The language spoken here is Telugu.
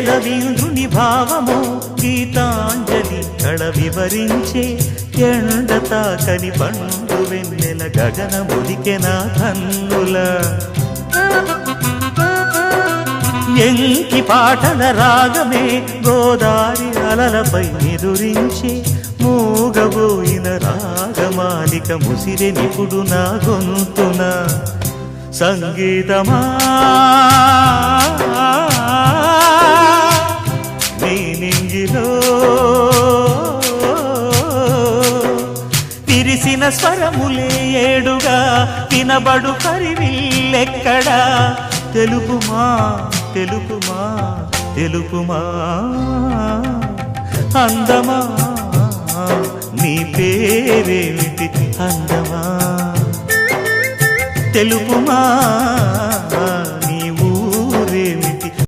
రవీంద్రుని భావము గీతాంజలి కళ వివరించే ఎండ తాకని పండు వెన్నెల గగన ముదికెన కన్నుల ఎంకి పాటల రాగమే గోదారి అలలపై ఎదురించే మూగబోయిన రాగమాలిక ముసిరె నిపుడు నా గొంతున సంగీతమా నీ నింగిలో తిరిసిన స్వరములే ఏడుగా వినబడు కరివిల్లెక్కడా తెలుపుమా తెలుపుమా తెలుపుమా అందమా నీ పేరేమిటి అందమా తెలుపుమా